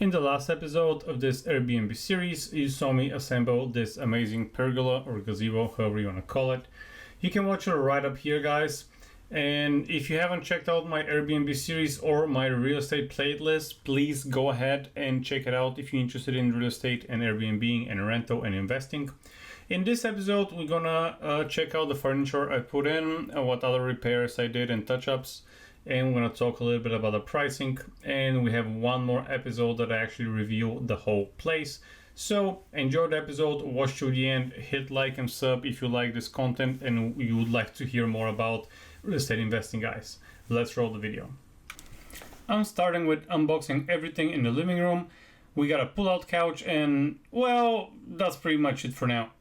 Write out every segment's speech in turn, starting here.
In the last episode of this Airbnb series, you saw me assemble this amazing pergola or gazebo, however you want to call it. You can watch it right up here, guys. And if you haven't checked out my Airbnb series or my real estate playlist, please go ahead and check it out if you're interested in real estate and Airbnb and rental and investing. In this episode, we're gonna check out the furniture I put in, what other repairs I did and touch-ups, and we're gonna talk a little bit about the pricing. And we have one more episode that I actually review the whole place. So enjoy the episode, watch to the end, hit like and sub if you like this content and you would like to hear more about real estate investing, guys. Let's roll the video. I'm starting with unboxing everything in the living room. We got a pull-out couch and, well, that's pretty much it for now.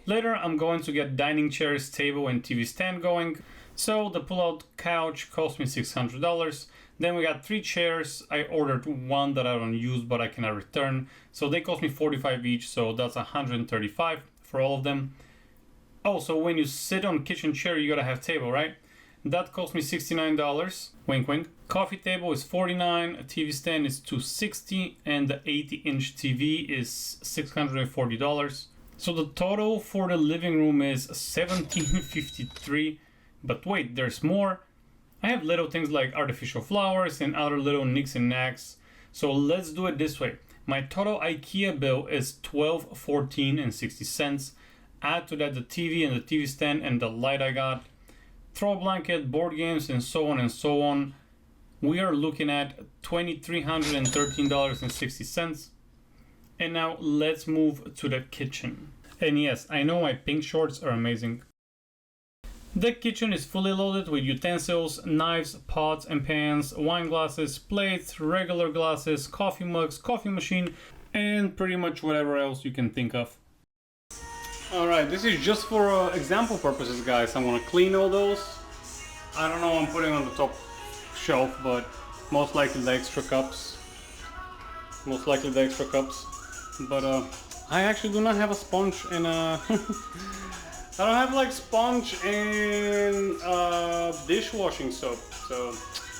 Later, I'm going to get dining chairs, table, and TV stand going. So the pull-out couch cost me $600. Then we got 3 chairs. I ordered one that I don't use, but I cannot return. So they cost me $45 each, so that's $135 for all of them. Also, when you sit on kitchen chair, you gotta have table, right? That cost me $69. Wink, wink. Coffee table is $49. A TV stand is $260, and the 80-inch TV is $640. So the total for the living room is $1,753. But wait, there's more. I have little things like artificial flowers and other little nicks and knacks. So let's do it this way. My total IKEA bill is $12.14. Add to that the TV and the TV stand and the light I got, throw blanket, board games, and so on and so on. We are looking at $2,313.60. And now let's move to the kitchen. And yes, I know my pink shorts are amazing. The kitchen is fully loaded with utensils, knives, pots and pans, wine glasses, plates, regular glasses, coffee mugs, coffee machine, and pretty much whatever else you can think of. Alright, this is just for example purposes, guys. I'm gonna clean all those. I don't know what I'm putting on the top shelf, but most likely the extra cups. But I actually do not have a sponge and I don't have like sponge and dishwashing soap, so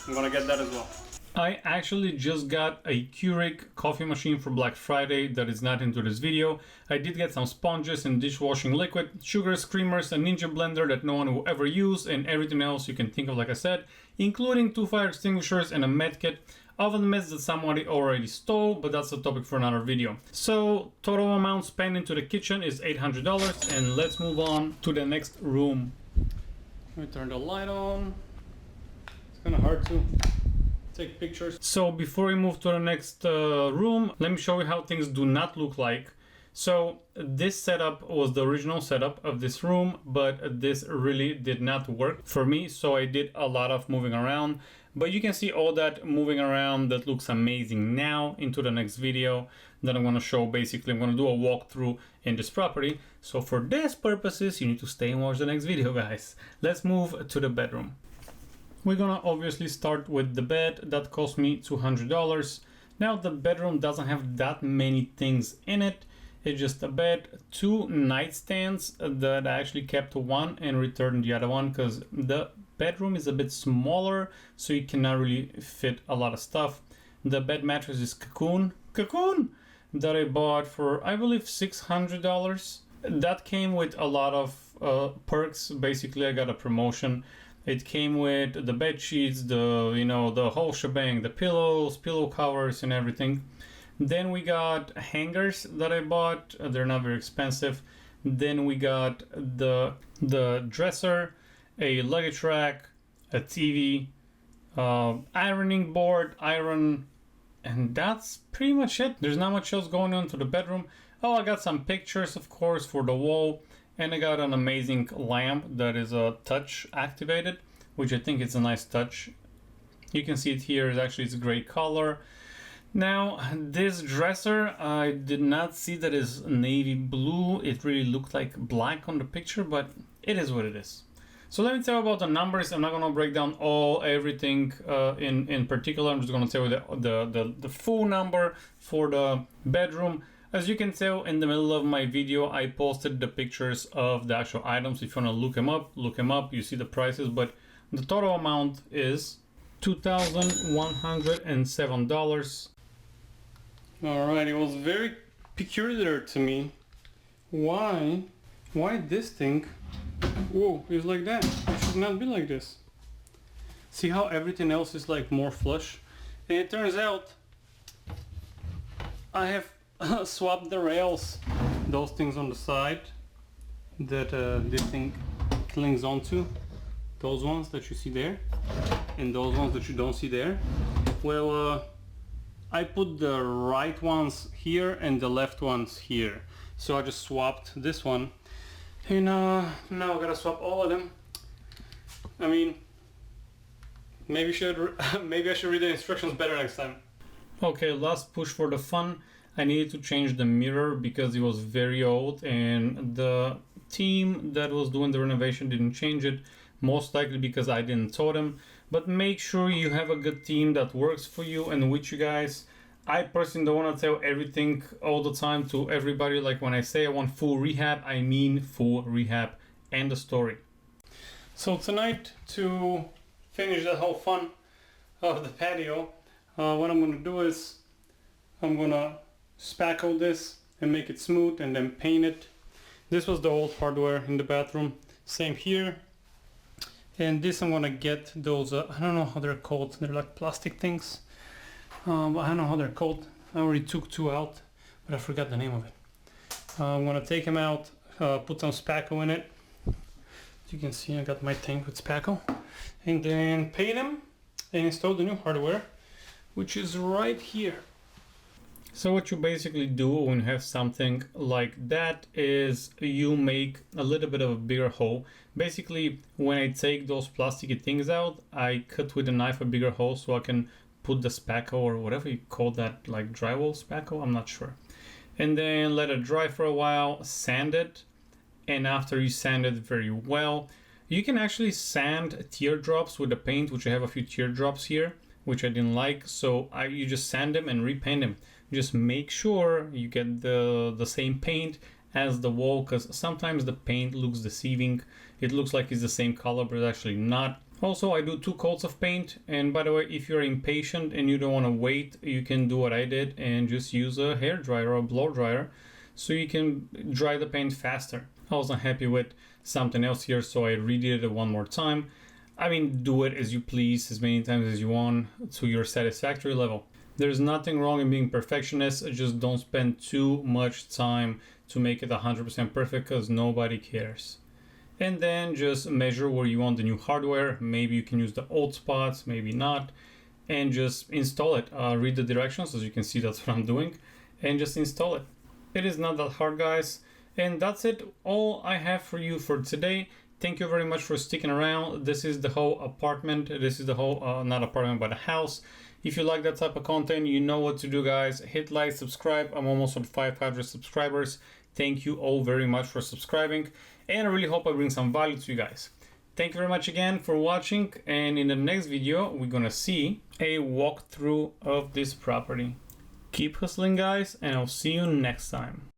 I'm gonna get that as well. I actually just got a Keurig coffee machine for Black Friday that is not into this video. I did get some sponges and dishwashing liquid, sugar screamers, a Ninja blender that no one will ever use, and everything else you can think of, like I said, including 2 fire extinguishers and a med kit. Oven mitts that somebody already stole, but that's a topic for another video. So total amount spent into the kitchen is $800, and let's move on to the next room. Let me turn the light on. It's kind of hard to take pictures. So before we move to the next room, let me show you how things do not look like. So this setup was the original setup of this room, but this really did not work for me. So I did a lot of moving around, but you can see all that moving around that looks amazing now into the next video that I'm going to show. Basically, I'm going to do a walkthrough in this property. So for this purposes, you need to stay and watch the next video, guys. Let's move to the bedroom. We're gonna obviously start with the bed. That cost me $200. Now the bedroom doesn't have that many things in it. It's just a bed, 2 nightstands that I actually kept one and returned the other one because the bedroom is a bit smaller, so you cannot really fit a lot of stuff. The bed mattress is Cocoon that I bought for, I believe, $600. That came with a lot of perks. Basically, I got a promotion. It came with the bed sheets, the whole shebang, the pillows, pillow covers, and everything. Then we got hangers that I bought. They're not very expensive. Then we got the dresser, a luggage rack, a TV, ironing board, iron, and that's pretty much it. There's not much else going on to the bedroom. Oh, I got some pictures, of course, for the wall. And I got an amazing lamp that is touch activated, which I think is a nice touch. You can see it here. It's a great color. Now, this dresser, I did not see that is navy blue. It really looked like black on the picture, but it is what it is. So let me tell you about the numbers. I'm not going to break down everything in particular. I'm just going to tell you the full number for the bedroom. As you can tell, in the middle of my video, I posted the pictures of the actual items. If you want to look them up, you see the prices, but the total amount is $2,107. Alright, it was very peculiar to me. Why this thing, whoa, is like that? It should not be like this. See how everything else is like more flush? And it turns out I have swapped the rails, those things on the side that this thing clings onto, those ones that you see there, and those ones that you don't see there. Well, I put the right ones here and the left ones here. So I just swapped this one, and now I gotta swap all of them. I mean, maybe I should read the instructions better next time. Okay, last push for the fun. I needed to change the mirror because it was very old, and the team that was doing the renovation didn't change it, most likely because I didn't tell them. But make sure you have a good team that works for you and with you guys. I personally don't want to tell everything all the time to everybody. Like when I say I want full rehab, I mean full rehab. End of story. So tonight, to finish the whole fun of the patio, what I'm going to do is I'm going to spackle this and make it smooth and then paint it. This was the old hardware in the bathroom. Same here. And this I'm going to get those, I don't know how they're called. They're like plastic things. But I don't know how they're called. I already took two out, but I forgot the name of it. I'm gonna take them out, put some spackle in it. As you can see, I got my tank with spackle. And then paint them and install the new hardware, which is right here. So what you basically do when you have something like that is you make a little bit of a bigger hole. Basically, when I take those plasticky things out, I cut with a knife a bigger hole so I can put the spackle or whatever you call that, like drywall spackle, I'm not sure. And then let it dry for a while, sand it. And after you sand it very well, you can actually sand teardrops with the paint, which I have a few teardrops here, which I didn't like. So you just sand them and repaint them. Just make sure you get the same paint as the wall, because sometimes the paint looks deceiving. It looks like it's the same color, but it's actually not. Also, I do 2 coats of paint, and by the way, if you're impatient and you don't want to wait, you can do what I did and just use a hair dryer or a blow dryer so you can dry the paint faster. I wasn't happy with something else here, so I redid it one more time. I mean, do it as you please, as many times as you want, to your satisfactory level. There's nothing wrong in being perfectionist, just don't spend too much time to make it 100% perfect, because nobody cares. And then just measure where you want the new hardware. Maybe you can use the old spots, maybe not. And just install it. Read the directions, as you can see, that's what I'm doing. And just install it. It is not that hard, guys. And that's it. All I have for you for today. Thank you very much for sticking around. This is the whole apartment. This is the whole, not apartment, but a house. If you like that type of content, you know what to do, guys. Hit like, subscribe. I'm almost at 500 subscribers. Thank you all very much for subscribing. And I really hope I bring some value to you guys. Thank you very much again for watching. And in the next video, we're gonna see a walkthrough of this property. Keep hustling, guys, and I'll see you next time.